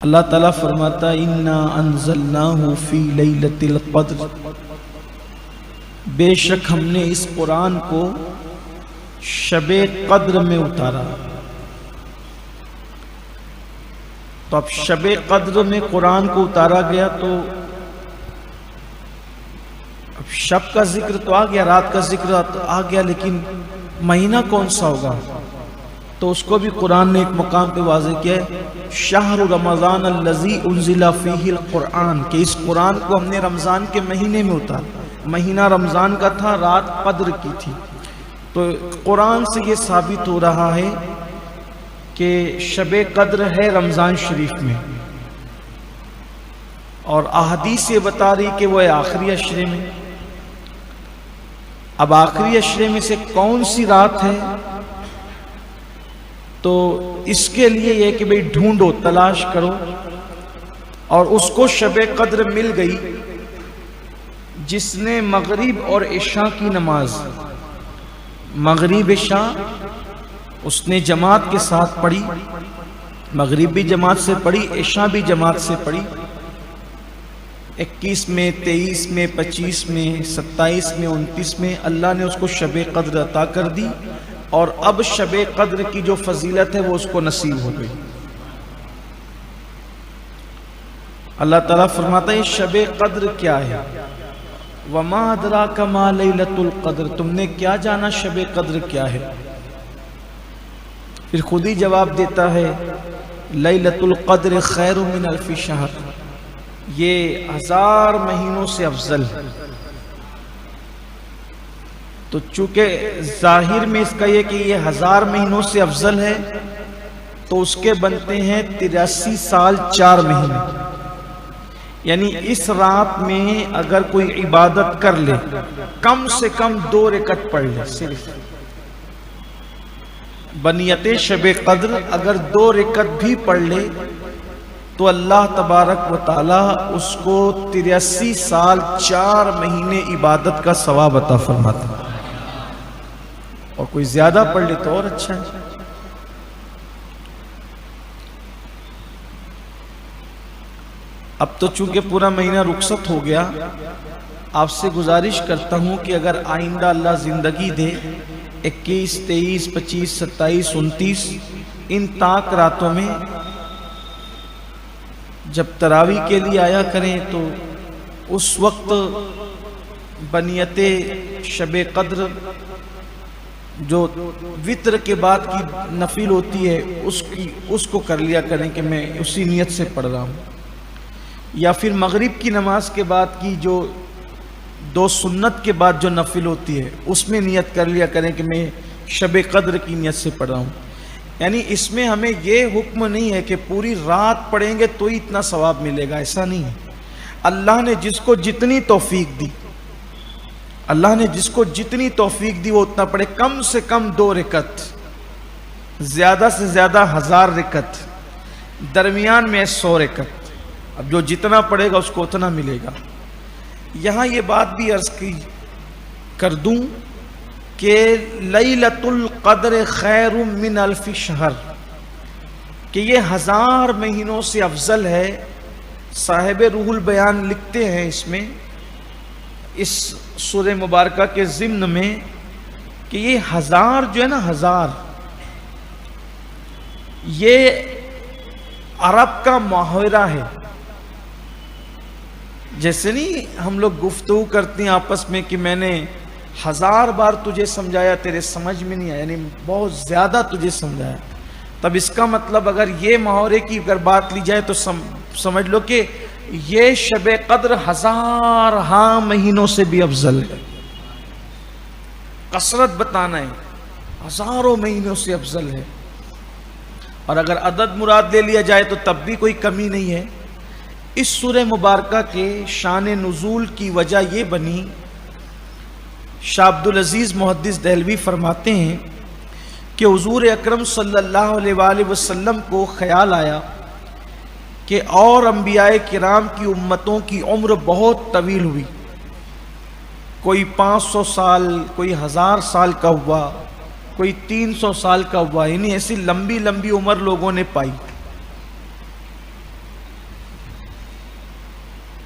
اللہ تعالیٰ فرماتا ہے انا انزلناہ فی لیلۃ القدر، بے شک ہم نے اس قرآن کو شب قدر میں اتارا۔ تو اب شب قدر میں قرآن کو اتارا گیا تو اب شب کا ذکر تو آ گیا، رات کا ذکر آ گیا، لیکن مہینہ کون سا ہوگا؟ تو اس کو بھی قرآن نے ایک مقام پہ واضح کیا ہے، شہر رمضان الذی انزل فیہ القرآن، کہ اس قرآن کو ہم نے رمضان کے مہینے میں اتارا۔ مہینہ رمضان کا تھا، رات قدر کی تھی۔ تو قرآن سے یہ ثابت ہو رہا ہے کہ شب قدر ہے رمضان شریف میں، اور احادیث یہ بتا رہی کہ وہ ہے آخری عشرے میں۔ اب آخری عشرے میں سے کون سی رات ہے؟ تو اس کے لیے یہ کہ بھئی ڈھونڈو، تلاش کرو، اور اس کو شب قدر مل گئی جس نے مغرب اور عشاء کی نماز، مغرب عشاء اس نے جماعت کے ساتھ پڑھی، مغرب بھی جماعت سے پڑھی، عشاء بھی جماعت سے پڑھی، 21 میں، 23 میں، 25 میں، 27 میں، 29 میں اللہ نے اس کو شب قدر عطا کر دی، اور اب شب قدر کی جو فضیلت ہے وہ اس کو نصیب ہو گئی۔ اللہ تعالیٰ فرماتا ہے شب قدر کیا ہے؟ وَمَا أَدْرَاكَ مَا لَيْلَةُ الْقَدْرِ، تم نے کیا جانا شب قدر کیا ہے؟ پھر خود ہی جواب دیتا ہے لیلۃ القدر خیر من الف شہر، یہ 1000 مہینوں سے افضل ہے۔ تو چونکہ ظاہر میں اس کا یہ کہ یہ 1000 مہینوں سے افضل ہے، تو اس کے بنتے ہیں 83 سال 4 مہینے۔ یعنی اس رات میں اگر کوئی عبادت کر لے، کم سے کم 2 رکعت پڑھ لے، صرف بنیت شب قدر اگر 2 رکعت بھی پڑھ لے تو اللہ تبارک و تعالی اس کو 83 سال 4 مہینے عبادت کا ثواب عطا فرماتا ہے، اور کوئی زیادہ پڑھ لے تو اور اچھا ہے۔ اب تو چونکہ پورا مہینہ رخصت ہو گیا، آپ سے گزارش کرتا ہوں کہ اگر آئندہ اللہ زندگی دے، 21، 23، 25، 27، 29 ان طاق راتوں میں جب تراویح کے لیے آیا کریں تو اس وقت بنیت شب قدر جو وتر کے بعد کی نفل ہوتی ہے اس کو کر لیا کریں کہ میں اسی نیت سے پڑھ رہا ہوں، یا پھر مغرب کی نماز کے بعد کی جو 2 سنت کے بعد جو نفل ہوتی ہے اس میں نیت کر لیا کریں کہ میں شب قدر کی نیت سے پڑھ رہا ہوں۔ یعنی اس میں ہمیں یہ حکم نہیں ہے کہ پوری رات پڑھیں گے تو ہی اتنا ثواب ملے گا، ایسا نہیں ہے۔ اللہ نے جس کو جتنی توفیق دی، اللہ نے جس کو جتنی توفیق دی وہ اتنا پڑھے، کم سے کم 2 رکعت، زیادہ سے زیادہ 1000 رکعت، درمیان میں 100 رکعت۔ اب جو جتنا پڑھے گا اس کو اتنا ملے گا۔ یہاں یہ بات بھی عرض کر دوں کہ لیلۃ القدر خیر من الف شہر، کہ یہ 1000 مہینوں سے افضل ہے۔ صاحب روح البیان لکھتے ہیں اس میں، اس سورہ مبارکہ کے ضمن میں، کہ یہ 1000 جو ہے نا، 1000 یہ عرب کا محاورہ ہے۔ جیسے نہیں ہم لوگ گفتگو کرتے ہیں آپس میں کہ میں نے 1000 بار تجھے سمجھایا، تیرے سمجھ میں نہیں آیا، یعنی بہت زیادہ تجھے سمجھایا، تب اس کا مطلب اگر یہ محاورے کی اگر بات لی جائے تو سمجھ لو کہ یہ شب قدر 1000 مہینوں سے بھی افضل ہے۔ کثرت بتانا ہے، ہزاروں مہینوں سے افضل ہے، اور اگر عدد مراد لے لیا جائے تو تب بھی کوئی کمی نہیں ہے۔ اس سورہ مبارکہ کے شان نزول کی وجہ یہ بنی، شاہ عبدالعزیز محدث دہلوی فرماتے ہیں کہ حضور اکرم صلی اللہ علیہ وآلہ وسلم کو خیال آیا کہ اور انبیاء کرام کی امتوں کی عمر بہت طویل ہوئی، کوئی 500 سال، کوئی 1000 سال کا ہوا، کوئی 300 سال کا ہوا، یعنی ایسی لمبی لمبی عمر لوگوں نے پائی۔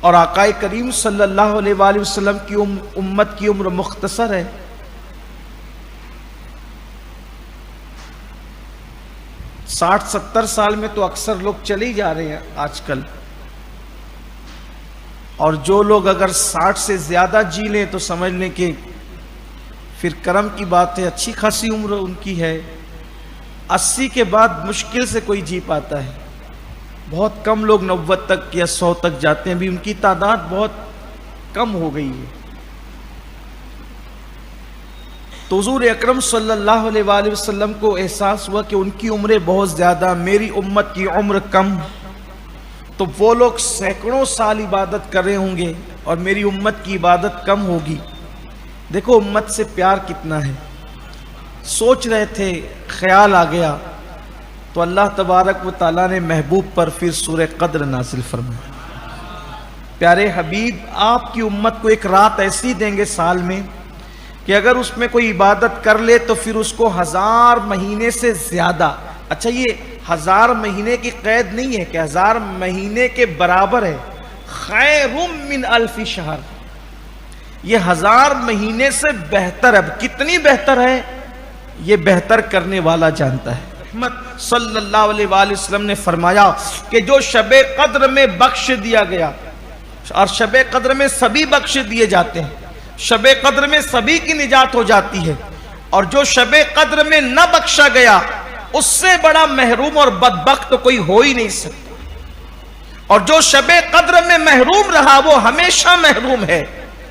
اور آقا کریم صلی اللہ علیہ وآلہ وسلم کی امت کی عمر مختصر ہے. 60-70 سال میں تو اکثر لوگ چلے ہی جا رہے ہیں آج کل. اور جو لوگ اگر 60 سے زیادہ جی لیں تو سمجھ لیں کہ پھر کرم کی بات ہے، اچھی خاصی عمر ان کی ہے. 80 کے بعد مشکل سے کوئی جی پاتا ہے. بہت کم لوگ 90 تک یا 100 تک جاتے ہیں، بھی ان کی تعداد بہت کم ہو گئی ہے. تو حضور اکرم صلی اللہ علیہ وآلہ وسلم کو احساس ہوا کہ ان کی عمریں بہت زیادہ، میری امت کی عمر کم. تو وہ لوگ سینکڑوں سال عبادت کر رہے ہوں گے اور میری امت کی عبادت کم ہوگی. دیکھو امت سے پیار کتنا ہے. سوچ رہے تھے، خیال آ گیا تو اللہ تبارک و تعالیٰ نے محبوب پر پھر سورہ قدر نازل فرمایا. پیارے حبیب، آپ کی امت کو ایک رات ایسی دیں گے سال میں کہ اگر اس میں کوئی عبادت کر لے تو پھر اس کو 1000 مہینے سے زیادہ. اچھا، یہ 1000 مہینے کی قید نہیں ہے کہ 1000 مہینے کے برابر ہے. خیر من 1000 شہر، یہ 1000 مہینے سے بہتر. اب کتنی بہتر ہے یہ بہتر کرنے والا جانتا ہے. محمد صلی اللہ علیہ وآلہ وسلم نے فرمایا کہ جو شب قدر میں بخش دیا گیا، اور شب قدر میں سبھی بخش دیے جاتے ہیں، شب قدر میں سبھی کی نجات ہو جاتی ہے، اور جو شب قدر میں نہ بخشا گیا اس سے بڑا محروم اور بدبخت تو کوئی ہو ہی نہیں سکتا. اور جو شب قدر میں محروم رہا وہ ہمیشہ محروم ہے،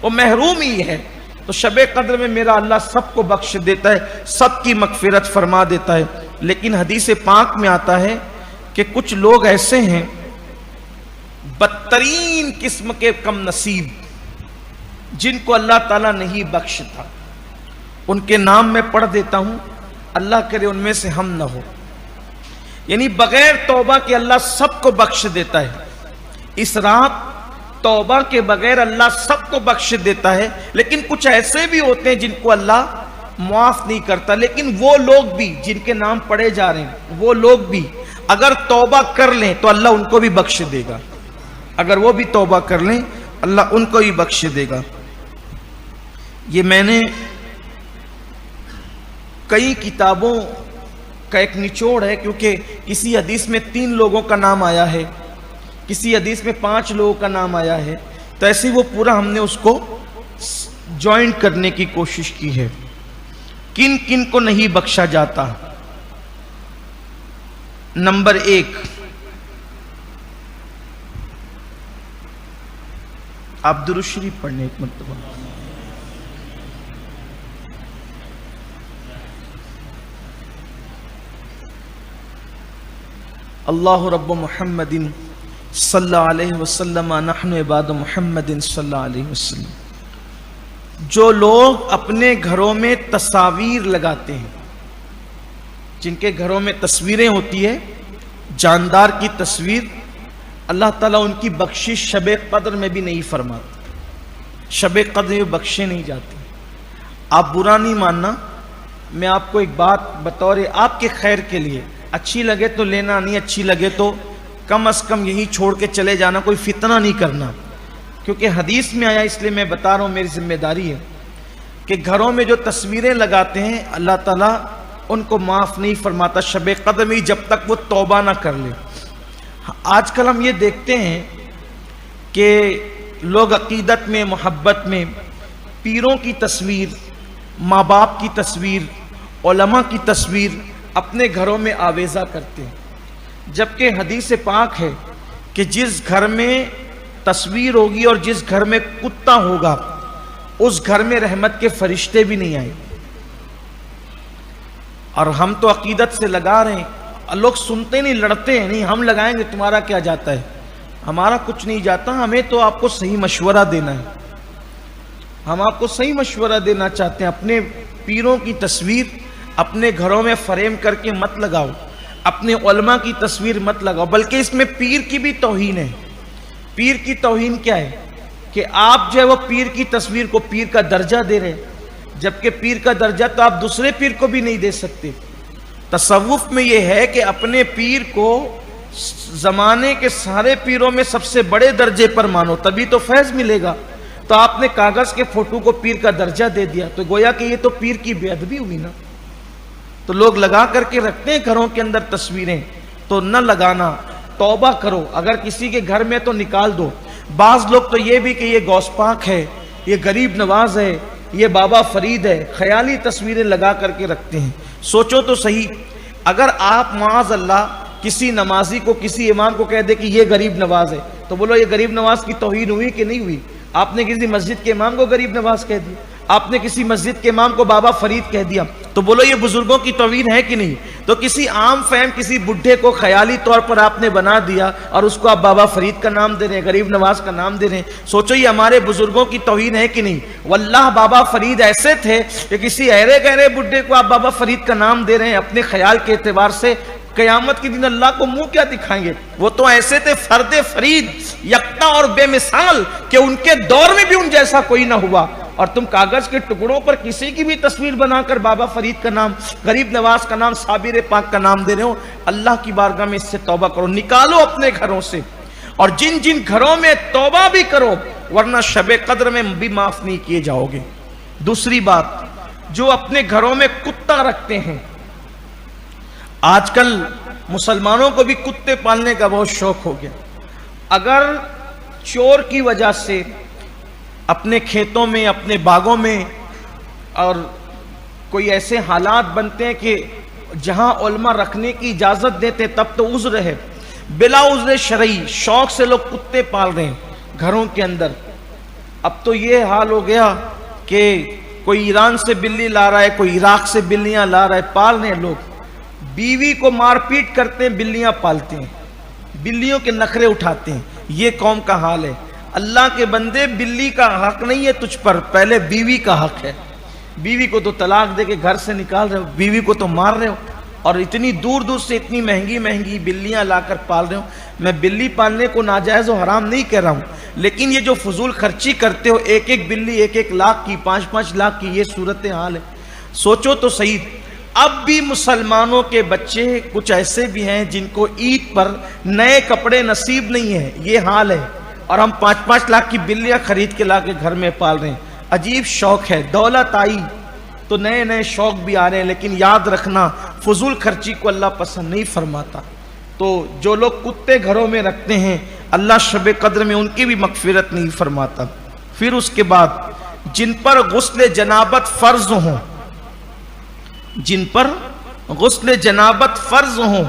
وہ محروم ہی ہے. تو شب قدر میں میرا اللہ سب کو بخش دیتا ہے، سب کی مغفرت فرما دیتا ہے. لیکن حدیث پاک میں آتا ہے کہ کچھ لوگ ایسے ہیں بدترین قسم کے کم نصیب، جن کو اللہ تعالیٰ نہیں بخشتا. ان کے نام میں پڑھ دیتا ہوں، اللہ کرے ان میں سے ہم نہ ہو. یعنی بغیر توبہ کے اللہ سب کو بخش دیتا ہے. اس رات توبہ کے بغیر اللہ سب کو بخش دیتا ہے، لیکن کچھ ایسے بھی ہوتے ہیں جن کو اللہ معاف نہیں کرتا. لیکن وہ لوگ بھی جن کے نام پڑھے جا رہے ہیں، وہ لوگ بھی اگر توبہ کر لیں تو اللہ ان کو بھی بخش دے گا. اگر وہ بھی توبہ کر لیں اللہ ان کو بھی بخش دے گا. یہ میں نے کئی کتابوں کا ایک نچوڑ ہے، کیونکہ کسی حدیث میں 3 لوگوں کا نام آیا ہے، کسی حدیث میں 5 لوگوں کا نام آیا ہے، تو ایسے وہ پورا ہم نے اس کو جوائنٹ کرنے کی کوشش کی ہے. کن کن کو نہیں بخشا جاتا؟ نمبر 1، آپ درود شریف پڑھنے ایک مرتبہ. اللہ رب محمد صلی اللہ علیہ وسلم نحن عباد محمد صلی اللہ علیہ وسلم. جو لوگ اپنے گھروں میں تصاویر لگاتے ہیں، جن کے گھروں میں تصویریں ہوتی ہے، جاندار کی تصویر، اللہ تعالیٰ ان کی بخشش شب قدر میں بھی نہیں فرماتا. شب قدر میں بخشے نہیں جاتے. آپ برا نہیں ماننا، میں آپ کو ایک بات بطور آپ کے خیر کے لیے، اچھی لگے تو لینا، نہیں اچھی لگے تو کم از کم یہی چھوڑ کے چلے جانا، کوئی فتنہ نہیں کرنا. کیونکہ حدیث میں آیا، اس لیے میں بتا رہا ہوں، میری ذمہ داری ہے کہ گھروں میں جو تصویریں لگاتے ہیں اللہ تعالیٰ ان کو معاف نہیں فرماتا شب قدر میں جب تک وہ توبہ نہ کر لے. آج کل ہم یہ دیکھتے ہیں کہ لوگ عقیدت میں، محبت میں پیروں کی تصویر، ماں باپ کی تصویر، علماء کی تصویر اپنے گھروں میں آویزہ کرتے ہیں، جبکہ حدیث پاک ہے کہ جس گھر میں تصویر ہوگی اور جس گھر میں کتا ہوگا اس گھر میں رحمت کے فرشتے بھی نہیں آئیں. اور ہم تو عقیدت سے لگا رہے ہیں، لوگ سنتے نہیں، لڑتے ہیں، نہیں ہم لگائیں گے، تمہارا کیا جاتا ہے؟ ہمارا کچھ نہیں جاتا. ہمیں تو آپ کو صحیح مشورہ دینا ہے، ہم آپ کو صحیح مشورہ دینا چاہتے ہیں. اپنے پیروں کی تصویر اپنے گھروں میں فریم کر کے مت لگاؤ، اپنے علماء کی تصویر مت لگاؤ، بلکہ اس میں پیر کی بھی توہین ہے. پیر کی توہین کیا ہے کہ آپ جو ہے وہ پیر کی تصویر کو پیر کا درجہ دے رہے، جبکہ پیر کا درجہ تو آپ دوسرے پیر کو بھی نہیں دے سکتے. تصوف میں یہ ہے کہ اپنے پیر کو زمانے کے سارے پیروں میں سب سے بڑے درجے پر مانو تبھی تو فیض ملے گا. تو آپ نے کاغذ کے فوٹو کو پیر کا درجہ دے دیا تو گویا کہ یہ تو پیر کی بے ادبی ہوئی نا. تو لوگ لگا کر کے رکھتے ہیں گھروں کے اندر تصویریں, تو نہ لگانا, توبہ کرو. اگر کسی کے گھر میں تو نکال دو. بعض لوگ تو یہ بھی کہ یہ غوث پاک ہے, یہ غریب نواز ہے, یہ بابا فرید ہے, خیالی تصویریں لگا کر کے رکھتے ہیں. سوچو تو صحیح, اگر آپ معاذ اللہ کسی نمازی کو, کسی امام کو کہہ دے کہ یہ غریب نواز ہے, تو بولو یہ غریب نواز کی توہین ہوئی کہ نہیں ہوئی؟ آپ نے کسی مسجد کے امام کو غریب نواز کہہ دیا, آپ نے کسی مسجد کے امام کو بابا فرید کہہ دیا, تو بولو یہ بزرگوں کی توہین ہے کہ نہیں؟ تو کسی عام فہم کسی بڈھے کو خیالی طور پر آپ نے بنا دیا اور اس کو آپ بابا فرید کا نام دے رہے ہیں, غریب نواز کا نام دے رہے ہیں. سوچو یہ ہمارے بزرگوں کی توہین ہے کہ نہیں؟ واللہ بابا فرید ایسے تھے کہ کسی ایرے گہرے بڈھے کو آپ بابا فرید کا نام دے رہے ہیں اپنے خیال کے اعتبار سے, قیامت کے دن اللہ کو منہ کیا دکھائیں گے؟ وہ تو ایسے تھے فرد فرید, یکتا اور بے مثال, کہ ان کے دور میں بھی ان جیسا کوئی نہ ہوا. اور تم کاغذ کے ٹکڑوں پر کسی کی بھی تصویر بنا کر بابا فرید کا نام, غریب نواز کا نام, صابر پاک کا نام دے رہے ہو. اللہ کی بارگاہ میں اس سے توبہ کرو, نکالو اپنے گھروں سے. اور جن جن گھروں میں توبہ بھی کرو ورنہ شب قدر میں بھی معاف نہیں کیے جاؤ گے. دوسری بات, جو اپنے گھروں میں کتا رکھتے ہیں, آج کل مسلمانوں کو بھی کتے پالنے کا بہت شوق ہو گیا. اگر چور کی وجہ سے اپنے کھیتوں میں, اپنے باغوں میں اور کوئی ایسے حالات بنتے ہیں کہ جہاں علماء رکھنے کی اجازت دیتے تب تو عذر ہے, بلا عذر شرعی شوق سے لوگ کتے پال رہے ہیں گھروں کے اندر. اب تو یہ حال ہو گیا کہ کوئی ایران سے بلی لا رہا ہے, کوئی عراق سے بلیاں لا رہا ہے, پال رہے ہیں لوگ. بیوی کو مار پیٹ کرتے ہیں, بلیاں پالتے ہیں, بلیوں کے نخرے اٹھاتے ہیں. یہ قوم کا حال ہے. اللہ کے بندے, بلی کا حق نہیں ہے تجھ پر, پہلے بیوی کا حق ہے. بیوی کو تو طلاق دے کے گھر سے نکال رہے ہو, بیوی کو تو مار رہے ہو, اور اتنی دور دور سے اتنی مہنگی مہنگی بلیاں لا کر پال رہے ہو. میں بلی پالنے کو ناجائز و حرام نہیں کہہ رہا ہوں, لیکن یہ جو فضول خرچی کرتے ہو, ایک ایک بلی 1-1 لاکھ کی, 5-5 لاکھ کی, یہ صورتحال ہے. سوچو تو صحیح. اب بھی مسلمانوں کے بچے کچھ ایسے بھی ہیں جن کو عید پر نئے کپڑے نصیب نہیں ہیں, یہ حال ہے, اور ہم 5-5 لاکھ کی بلیاں خرید کے لا کے گھر میں پال رہے ہیں. عجیب شوق ہے. دولت آئی تو نئے نئے شوق بھی آ رہے ہیں, لیکن یاد رکھنا فضول خرچی کو اللہ پسند نہیں فرماتا. تو جو لوگ کتے گھروں میں رکھتے ہیں اللہ شب قدر میں ان کی بھی مغفرت نہیں فرماتا. پھر اس کے بعد جن پر غسل جنابت فرض ہوں, جن پر غسل جنابت فرض ہوں,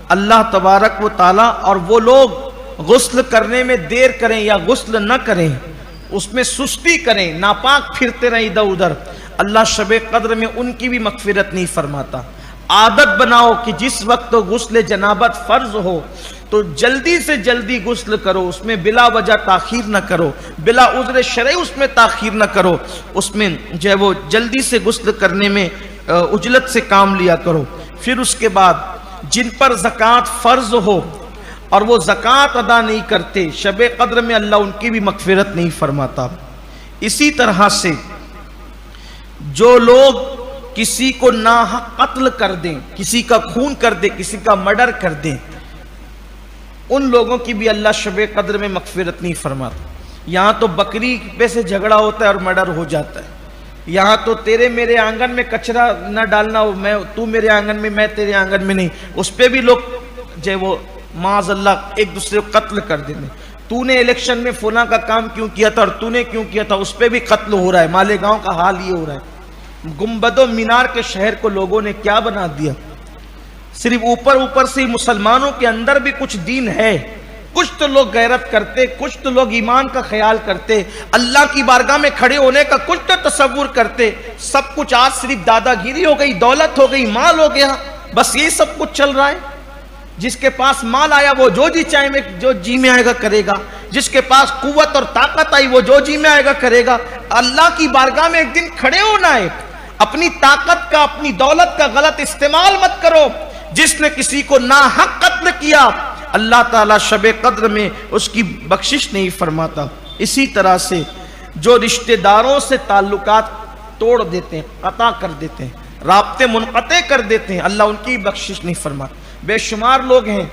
اللہ تبارک و تعالی, اور وہ لوگ غسل کرنے میں دیر کریں یا غسل نہ کریں, اس میں سستی کریں, ناپاک پھرتے رہیں ادھر ادھر, اللہ شب قدر میں ان کی بھی مغفرت نہیں فرماتا. عادت بناؤ کہ جس وقت غسل جنابت فرض ہو تو جلدی سے جلدی غسل کرو, اس میں بلا وجہ تاخیر نہ کرو, بلا عذر شرعی اس میں تاخیر نہ کرو, اس میں جو ہے وہ جلدی سے غسل کرنے میں عجلت سے کام لیا کرو. پھر اس کے بعد جن پر زکوٰۃ فرض ہو اور وہ زکوٰۃ ادا نہیں کرتے, شب قدر میں اللہ ان کی بھی مغفرت نہیں فرماتا. اسی طرح سے جو لوگ کسی کو ناحق قتل کر دیں, کسی کا خون کر دیں, کسی کا مرڈر کر دیں, ان لوگوں کی بھی اللہ شب قدر میں مغفرت نہیں فرماتا. یہاں تو بکری پہ سے جھگڑا ہوتا ہے اور مرڈر ہو جاتا ہے. یہاں تو تیرے میرے آنگن میں کچرا نہ ڈالنا, میں تو میرے آنگن میں, میں تیرے آنگن میں نہیں, اس پہ بھی لوگ جو وہ معاذ اللہ ایک دوسرے کو قتل کر دیتے. تو نے الیکشن میں فلاں کا کام کیوں کیا تھا اور تو نے کیوں کیا تھا, اس پہ بھی قتل ہو رہا ہے. مالیگاؤں کا حال یہ ہو رہا ہے. گنبد و مینار کے شہر کو لوگوں نے کیا بنا دیا. صرف اوپر اوپر سے مسلمانوں کے اندر بھی کچھ دین ہے, کچھ تو لوگ غیرت کرتے, کچھ تو لوگ ایمان کا خیال کرتے, اللہ کی بارگاہ میں کھڑے ہونے کا کچھ تو تصور کرتے. سب کچھ آج صرف دادا گیری ہو گئی, دولت ہو گئی, مال ہو گیا, بس یہ سب کچھ چل رہا ہے. جس کے پاس مال آیا وہ جو جی چاہے میں جو جی میں آئے گا کرے گا, جس کے پاس قوت اور طاقت آئی وہ جو جی میں آئے گا کرے گا. اللہ کی بارگاہ میں ایک دن کھڑے ہونا ہے. اپنی طاقت کا, اپنی دولت کا غلط استعمال مت کرو. جس نے کسی کو ناحق قتل کیا اللہ تعالیٰ شب قدر میں اس کی بخشش نہیں فرماتا. اسی طرح سے جو رشتہ داروں سے تعلقات توڑ دیتے ہیں, قطع کر دیتے ہیں, رابطے منقطع کر دیتے ہیں, اللہ ان کی بخشش نہیں فرماتا. بے شمار لوگ ہیں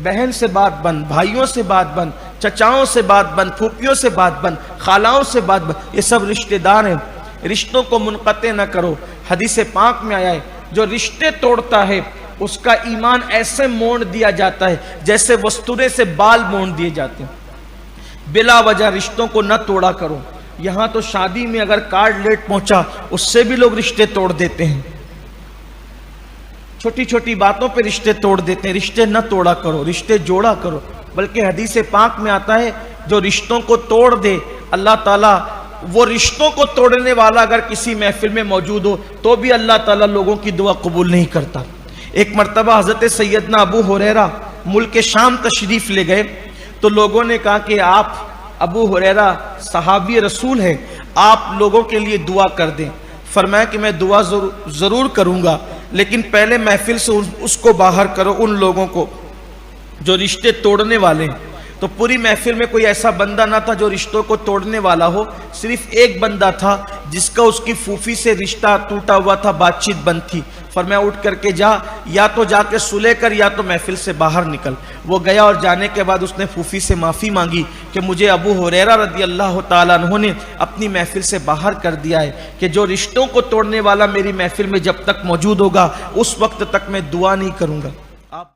بہن سے بات بند، بھائیوں سے بات بند، چچاؤں سے بات بند، پھوپھیوں سے بات بند، خالاؤں سے بات بند، یہ سب رشتہ دار ہیں، رشتوں کو منقطع نہ کرو۔ حدیث پاک میں آیا ہے جو رشتے توڑتا ہے اس کا ایمان ایسے موڑ دیا جاتا ہے جیسے وستورے سے بال موڑ دیے جاتے ہیں۔ بلا وجہ رشتوں کو نہ توڑا کرو۔ یہاں تو شادی میں اگر کارڈ لیٹ پہنچا اس سے بھی لوگ رشتے توڑ دیتے ہیں، چھوٹی چھوٹی باتوں پہ رشتے توڑ دیتے ہیں۔ رشتے نہ توڑا کرو، رشتے جوڑا کرو۔ بلکہ حدیث پاک میں آتا ہے جو رشتوں کو توڑ دے اللہ تعالیٰ، وہ رشتوں کو توڑنے والا اگر کسی محفل میں موجود ہو تو بھی اللہ تعالیٰ لوگوں کی دعا قبول نہیں کرتا۔ ایک مرتبہ حضرت سیدنا ابو ہریرہ ملک شام تشریف لے گئے تو لوگوں نے کہا کہ آپ ابو ہریرہ صحابی رسول ہیں، آپ لوگوں کے لیے دعا کر دیں۔ فرمایا کہ میں دعا ضرور کروں گا، لیکن پہلے محفل سے اس کو باہر کرو، ان لوگوں کو جو رشتے توڑنے والے ہیں۔ تو پوری محفل میں کوئی ایسا بندہ نہ تھا جو رشتوں کو توڑنے والا ہو، صرف ایک بندہ تھا جس کا اس کی پھوپھی سے رشتہ ٹوٹا ہوا تھا، بات چیت بند تھی۔ فرمایا اٹھ کر کے جا، یا تو جا کے صلح کر یا تو محفل سے باہر نکل۔ وہ گیا اور جانے کے بعد اس نے پھوپھی سے معافی مانگی کہ مجھے ابو ہریرہ رضی اللہ تعالیٰ عنہ نے اپنی محفل سے باہر کر دیا ہے کہ جو رشتوں کو توڑنے والا میری محفل میں جب تک موجود ہوگا اس وقت تک میں دعا نہیں کروں گا۔